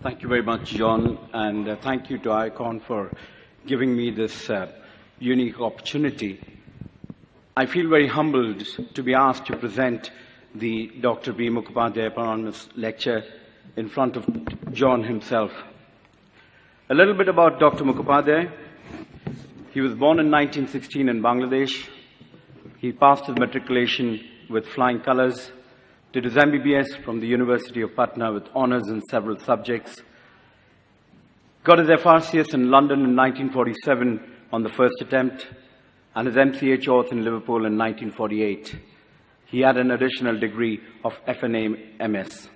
Thank you very much, John, and thank you to ICON for giving me this unique opportunity. I feel very humbled to be asked to present the Dr. B. Mukhopadhyay Eponymous Lecture in front of John himself. A little bit about Dr. Mukhopadhyay. He was born in 1916 in Bangladesh. He passed his matriculation with flying colors, did his MBBS from the University of Patna with honors in several subjects, got his FRCS in London in 1947 on the first attempt, and his MCH Auth in Liverpool in 1948. He had an additional degree of FNA MS.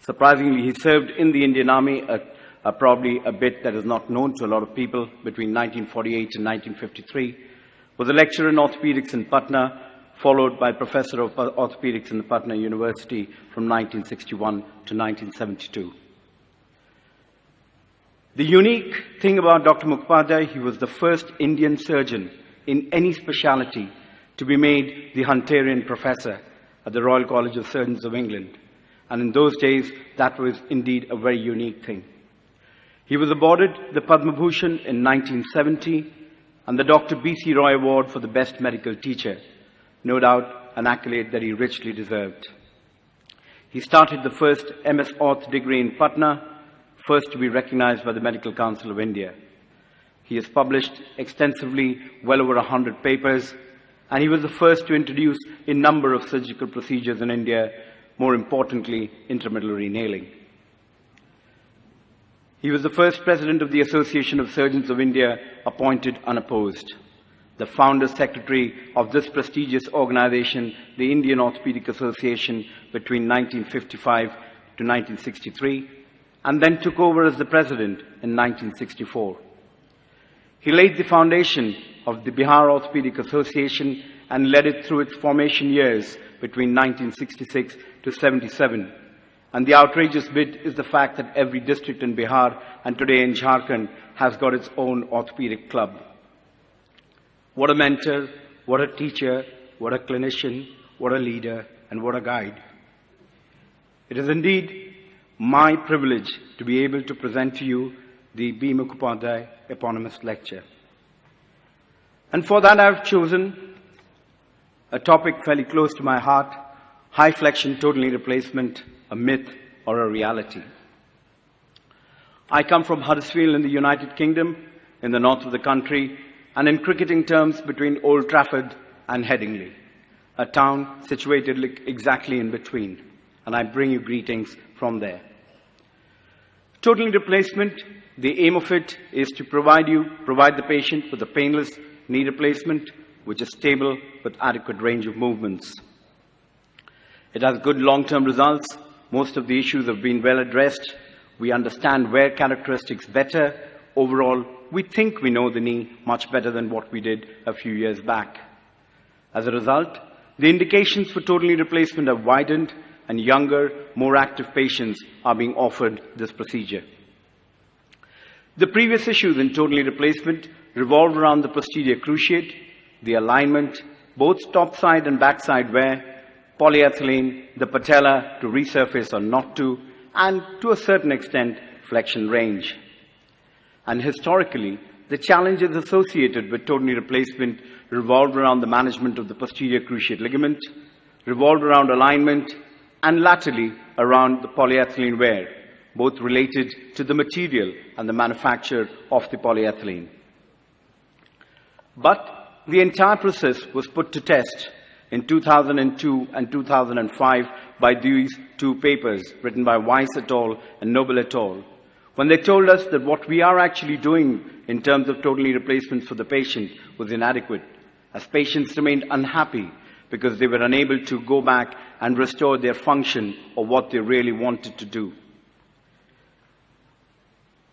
Surprisingly, he served in the Indian Army, probably a bit that is not known to a lot of people, between 1948 and 1953, was a lecturer in orthopedics in Patna, followed by professor of orthopedics in the Patna University from 1961 to 1972. The unique thing about Dr. Mukhopadhyay, he was the first Indian surgeon in any specialty to be made the Hunterian professor at the Royal College of Surgeons of England. And in those days, that was indeed a very unique thing. He was awarded the Padma Bhushan in 1970 and the Dr. B.C. Roy Award for the Best Medical Teacher. No doubt an accolade that he richly deserved. He started the first MS Auth degree in Patna, first to be recognized by the Medical Council of India. He has published extensively, well over 100 papers, and he was the first to introduce a number of surgical procedures in India, more importantly, intramedullary nailing. He was the first president of the Association of Surgeons of India, appointed unopposed. The founder secretary of this prestigious organization, the Indian Orthopedic Association, between 1955 to 1963, and then took over as the president in 1964. He laid the foundation of the Bihar Orthopedic Association and led it through its formation years between 1966 to 77. And the outrageous bit is the fact that every district in Bihar and today in Jharkhand has got its own orthopedic club. What a mentor, what a teacher, what a clinician, what a leader, and what a guide. It is indeed my privilege to be able to present to you the B. Mukhopadhyay Eponymous Lecture. And for that I've chosen a topic fairly close to my heart: high flexion total knee replacement, a myth or a reality. I come from Huddersfield in the United Kingdom, in the north of the country, and in cricketing terms between Old Trafford and Headingley, a town situated exactly in between. And I bring you greetings from there. Total knee replacement, the aim of it is to provide the patient with a painless knee replacement which is stable with adequate range of movements. It has good long-term results. Most of the issues have been well addressed. We understand wear characteristics better. Overall, we think we know the knee much better than what we did a few years back. As a result, the indications for total knee replacement have widened, and younger, more active patients are being offered this procedure. The previous issues in total knee replacement revolved around the posterior cruciate, the alignment, both topside and backside wear, polyethylene, the patella to resurface or not to, and to a certain extent, flexion range. And historically, the challenges associated with total knee replacement revolved around the management of the posterior cruciate ligament, revolved around alignment, and latterly around the polyethylene wear, both related to the material and the manufacture of the polyethylene. But the entire process was put to test in 2002 and 2005 by these two papers written by Weiss et al. And Nobel et al., when they told us that what we are actually doing in terms of total knee replacements for the patient was inadequate, as patients remained unhappy because they were unable to go back and restore their function or what they really wanted to do.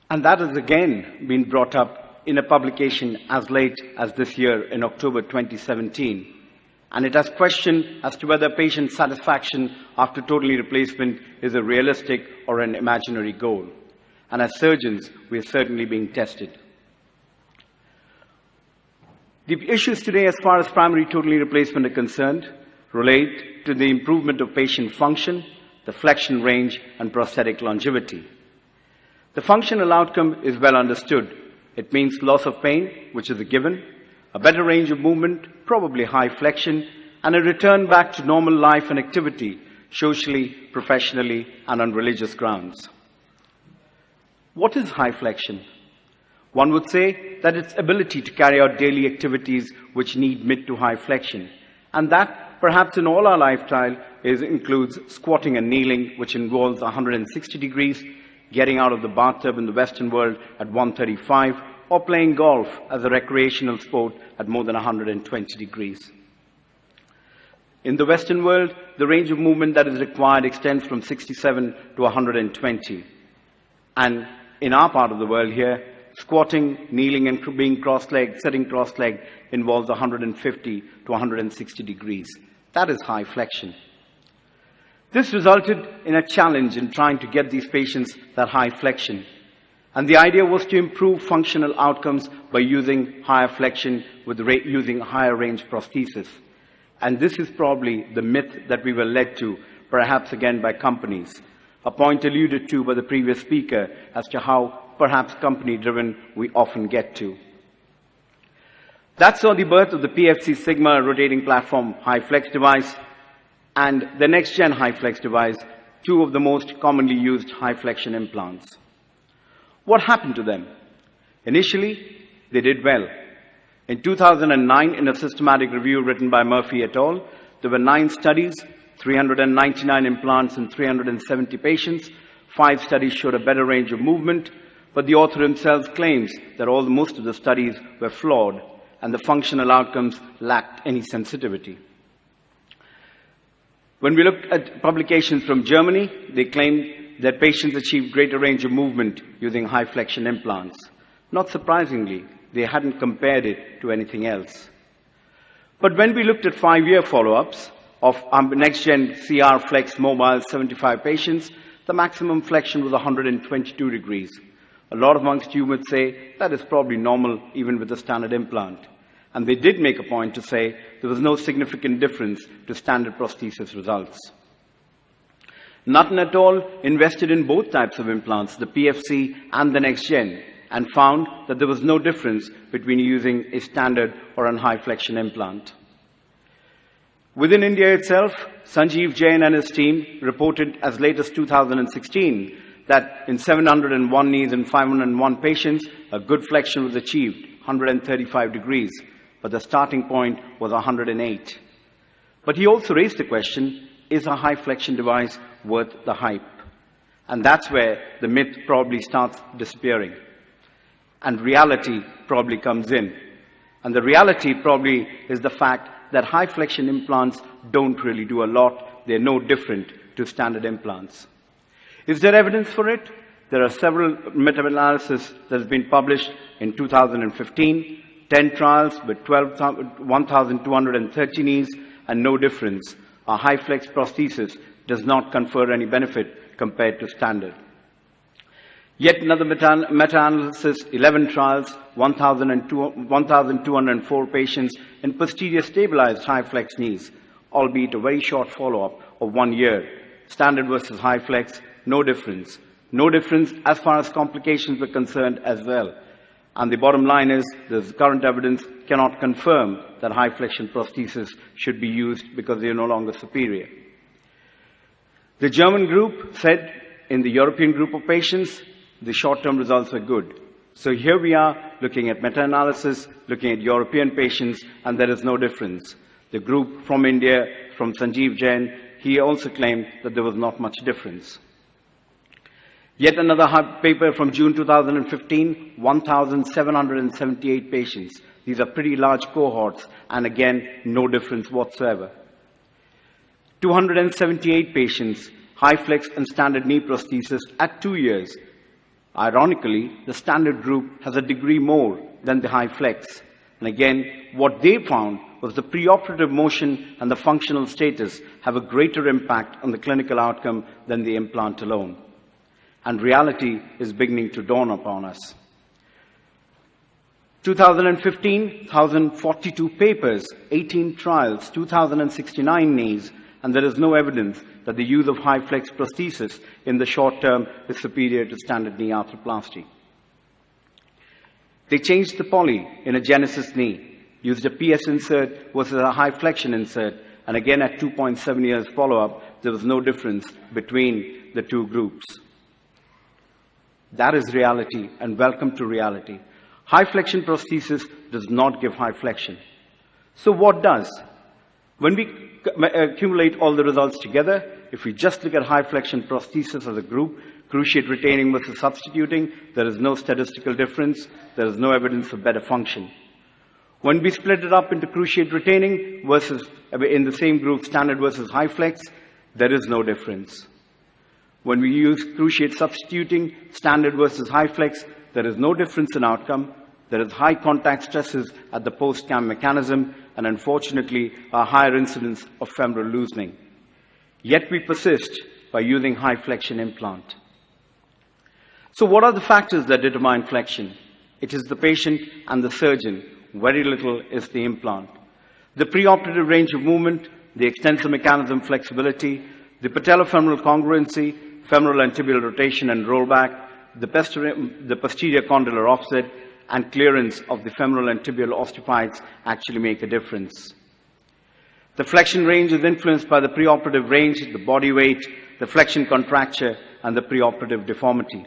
And that has again been brought up in a publication as late as this year in October 2017. And it has questioned as to whether patient satisfaction after total knee replacement is a realistic or an imaginary goal. And as surgeons, we are certainly being tested. The issues today as far as primary total knee replacement are concerned relate to the improvement of patient function, the flexion range, and prosthetic longevity. The functional outcome is well understood. It means loss of pain, which is a given, a better range of movement, probably high flexion, and a return back to normal life and activity, socially, professionally, and on religious grounds. What is high flexion? One would say that it's ability to carry out daily activities which need mid to high flexion, and that, perhaps in all our lifestyle, includes squatting and kneeling, which involves 160 degrees, getting out of the bathtub in the Western world at 135, or playing golf as a recreational sport at more than 120 degrees. In the Western world, the range of movement that is required extends from 67 to 120. And in our part of the world here, squatting, kneeling, and being cross-legged, sitting cross-legged involves 150 to 160 degrees. That is high flexion. This resulted in a challenge in trying to get these patients that high flexion. And the idea was to improve functional outcomes by using higher flexion with using higher range prosthesis. And this is probably the myth that we were led to, perhaps again by companies. A point alluded to by the previous speaker as to how perhaps company-driven we often get to. That saw the birth of the PFC Sigma rotating platform high flex device and the next-gen high flex device, two of the most commonly used high flexion implants. What happened to them? Initially, they did well. In 2009, in a systematic review written by Murphy et al., there were 9 studies, 399 implants in 370 patients. 5 studies showed a better range of movement, but the author himself claims that most of the studies were flawed and the functional outcomes lacked any sensitivity. When we looked at publications from Germany, they claimed that patients achieved greater range of movement using high flexion implants. Not surprisingly, they hadn't compared it to anything else. But when we looked at 5-year follow-ups of next-gen CR Flex Mobile 75 patients, the maximum flexion was 122 degrees. A lot amongst you would say that is probably normal even with a standard implant. And they did make a point to say there was no significant difference to standard prosthesis results. Nutten et al. Invested in both types of implants, the PFC and the next-gen, and found that there was no difference between using a standard or a high flexion implant. Within India itself, Sanjeev Jain and his team reported as late as 2016 that in 701 knees and 501 patients, a good flexion was achieved, 135 degrees, but the starting point was 108. But he also raised the question, is a high flexion device worth the hype? And that's where the myth probably starts disappearing. And reality probably comes in. And the reality probably is the fact that high flexion implants don't really do a lot. They're no different to standard implants. Is there evidence for it? There are several meta-analyses that have been published in 2015, 10 trials with 1,230 knees and no difference. A high flex prosthesis does not confer any benefit compared to standard. Yet another meta-analysis, 11 trials, 1,204 patients in posterior stabilized high flex knees, albeit a very short follow-up of 1 year. Standard versus high flex, no difference. No difference as far as complications were concerned as well. And the bottom line is, the current evidence cannot confirm that high flexion prosthesis should be used because they are no longer superior. The German group said in the European group of patients, the short-term results were good. So here we are looking at meta-analysis, looking at European patients, and there is no difference. The group from India, from Sanjeev Jain, he also claimed that there was not much difference. Yet another paper from June 2015, 1,778 patients. These are pretty large cohorts, and again, no difference whatsoever. 278 patients, high flex and standard knee prosthesis at 2 years. Ironically, the standard group has a degree more than the high flex. And again, what they found was the preoperative motion and the functional status have a greater impact on the clinical outcome than the implant alone. And reality is beginning to dawn upon us. 2015, 1,042 papers, 18 trials, 2,069 knees, and there is no evidence that the use of high-flex prosthesis in the short term is superior to standard knee arthroplasty. They changed the poly in a Genesis knee, used a PS insert versus a high-flexion insert, and again at 2.7 years follow-up, there was no difference between the two groups. That is reality, and welcome to reality. High-flexion prosthesis does not give high flexion. So what does? When we accumulate all the results together, if we just look at high-flexion prosthesis as a group, cruciate retaining versus substituting, there is no statistical difference. There is no evidence of better function. When we split it up into cruciate retaining versus, in the same group, standard versus high-flex, there is no difference. When we use cruciate substituting, standard versus high-flex, there is no difference in outcome. There is high contact stresses at the post-cam mechanism, and unfortunately, a higher incidence of femoral loosening. Yet we persist by using high-flexion implant. So what are the factors that determine flexion? It is the patient and the surgeon. Very little is the implant. The preoperative range of movement, the extensor mechanism flexibility, the patellofemoral congruency, femoral and tibial rotation and rollback, the posterior condylar offset, and clearance of the femoral and tibial osteophytes actually make a difference. The flexion range is influenced by the preoperative range, the body weight, the flexion contracture, and the preoperative deformity.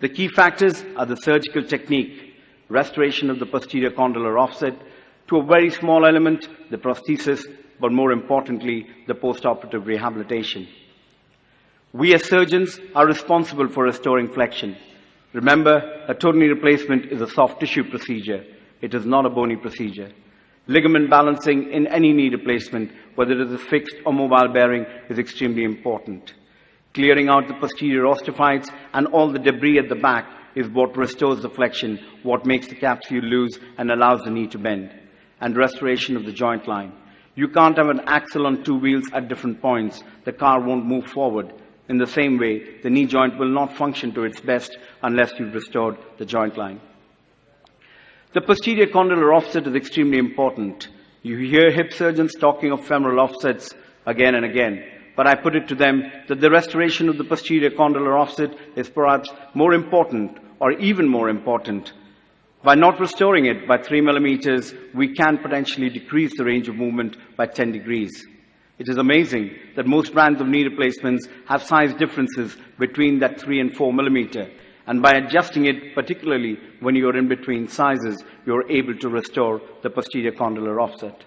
The key factors are the surgical technique, restoration of the posterior condylar offset, to a very small element, the prosthesis, but more importantly, the postoperative rehabilitation. We as surgeons are responsible for restoring flexion. Remember, a total knee replacement is a soft tissue procedure. It is not a bony procedure. Ligament balancing in any knee replacement, whether it is a fixed or mobile bearing, is extremely important. Clearing out the posterior osteophytes and all the debris at the back is what restores the flexion, what makes the capsule loose and allows the knee to bend. And restoration of the joint line. You can't have an axle on two wheels at different points. The car won't move forward. In the same way, the knee joint will not function to its best unless you've restored the joint line. The posterior condylar offset is extremely important. You hear hip surgeons talking of femoral offsets again and again, but I put it to them that the restoration of the posterior condylar offset is perhaps more important, or even more important. By not restoring it by 3 millimeters, we can potentially decrease the range of movement by 10 degrees. It is amazing that most brands of knee replacements have size differences between that 3 and 4 millimeter. And by adjusting it, particularly when you're in between sizes, you're able to restore the posterior condylar offset.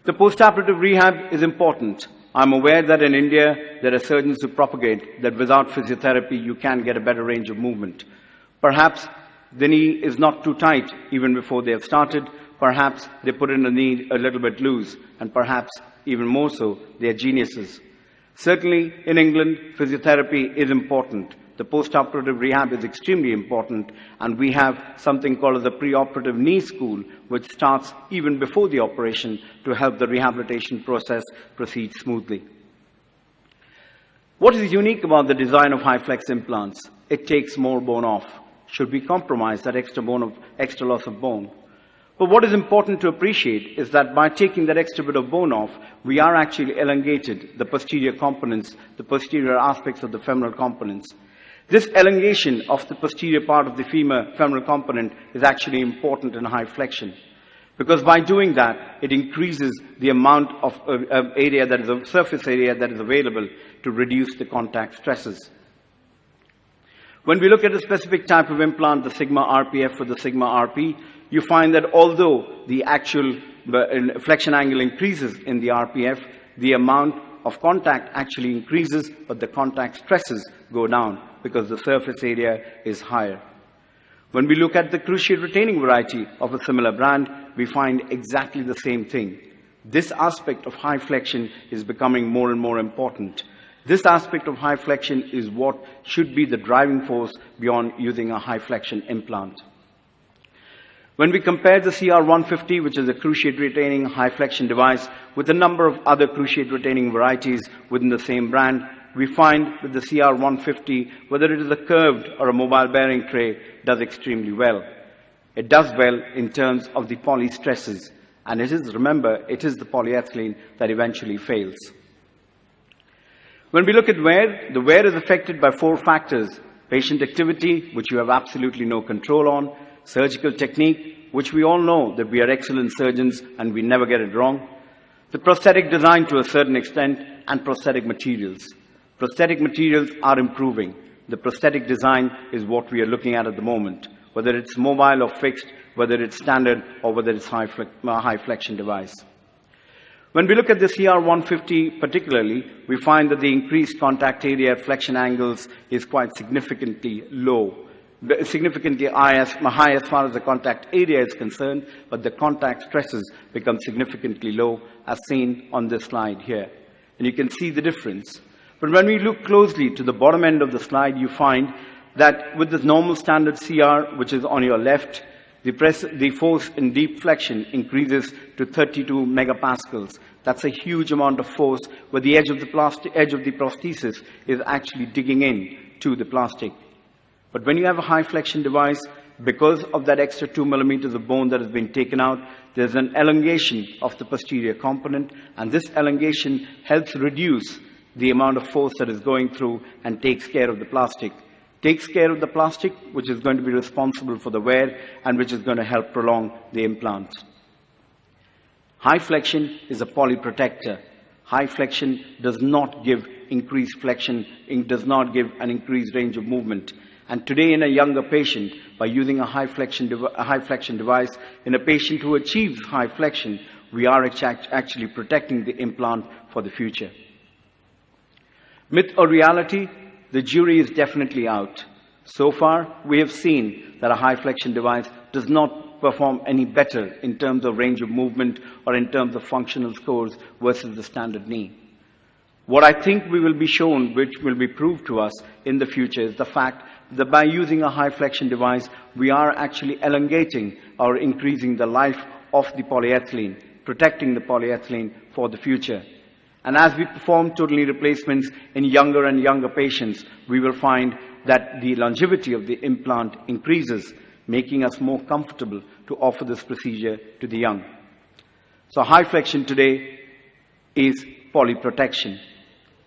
The postoperative rehab is important. I'm aware that in India, there are surgeons who propagate that without physiotherapy, you can get a better range of movement. Perhaps the knee is not too tight even before they have started. Perhaps they put in the knee a little bit loose, and perhaps even more so, they are geniuses. Certainly, in England, physiotherapy is important. The postoperative rehab is extremely important, and we have something called the preoperative knee school, which starts even before the operation to help the rehabilitation process proceed smoothly. What is unique about the design of high-flex implants? It takes more bone off. Should we compromise that extra loss of bone? But what is important to appreciate is that by taking that extra bit of bone off, we are actually elongated the posterior components, the posterior aspects of the femoral components. This elongation of the posterior part of the femoral component is actually important in high flexion. Because by doing that, it increases the amount of surface area that is available to reduce the contact stresses. When we look at a specific type of implant, the sigma RPF or the sigma RP, you find that although the actual flexion angle increases in the RPF, the amount of contact actually increases, but the contact stresses go down because the surface area is higher. When we look at the cruciate retaining variety of a similar brand, we find exactly the same thing. This aspect of high flexion is becoming more and more important. This aspect of high flexion is what should be the driving force beyond using a high flexion implant. When we compare the CR150, which is a cruciate retaining high flexion device, with a number of other cruciate retaining varieties within the same brand, we find that the CR150, whether it is a curved or a mobile bearing tray, does extremely well. It does well in terms of the poly stresses. And it is, remember, it is the polyethylene that eventually fails. When we look at wear, the wear is affected by 4 factors: patient activity, which you have absolutely no control on; surgical technique, which we all know that we are excellent surgeons and we never get it wrong; the prosthetic design to a certain extent; and prosthetic materials. Prosthetic materials are improving. The prosthetic design is what we are looking at the moment, whether it's mobile or fixed, whether it's standard or whether it's high flexion device. When we look at the CR150 particularly, we find that the increased contact area flexion angles is quite significantly low. Significantly high as far as the contact area is concerned, but the contact stresses become significantly low, as seen on this slide here. And you can see the difference. But when we look closely to the bottom end of the slide, you find that with the normal standard CR, which is on your left, the force in deep flexion increases to 32 megapascals. That's a huge amount of force where the edge of the prosthesis is actually digging in to the plastic. But when you have a high flexion device, because of that extra 2 millimeters of bone that has been taken out, there's an elongation of the posterior component, and this elongation helps reduce the amount of force that is going through and takes care of the plastic. Takes care of the plastic, which is going to be responsible for the wear and which is going to help prolong the implants. High flexion is a polyprotector. High flexion does not give increased flexion, it does not give an increased range of movement. And today in a younger patient, by using a high flexion device, in a patient who achieves high flexion, we are actually protecting the implant for the future. Myth or reality? The jury is definitely out. So far, we have seen that a high flexion device does not perform any better in terms of range of movement or in terms of functional scores versus the standard knee. What I think we will be shown, which will be proved to us in the future, is the fact that by using a high flexion device, we are actually elongating or increasing the life of the polyethylene, protecting the polyethylene for the future. And as we perform total knee replacements in younger and younger patients, we will find that the longevity of the implant increases, making us more comfortable to offer this procedure to the young. So high flexion today is polyprotection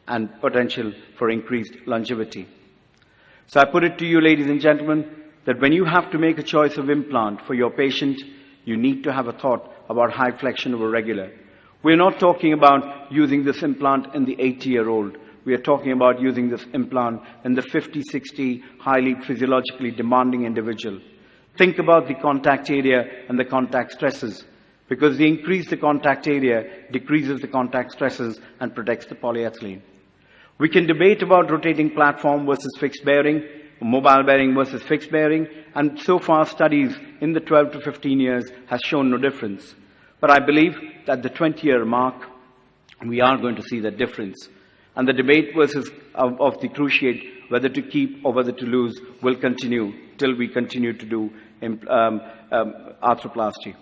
and potential for increased longevity. So I put it to you, ladies and gentlemen, that when you have to make a choice of implant for your patient, you need to have a thought about high flexion over regular. We're not talking about using this implant in the 80-year-old. We are talking about using this implant in the 50, 60, highly physiologically demanding individual. Think about the contact area and the contact stresses, because the increase the contact area decreases the contact stresses and protects the polyethylene. We can debate about rotating platform versus fixed bearing, mobile bearing versus fixed bearing, and so far studies in the 12 to 15 years has shown no difference. But I believe that the 20-year mark, we are going to see that difference. And the debate of the cruciate, whether to keep or whether to lose, will continue till we continue to do arthroplasty.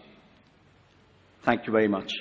Thank you very much.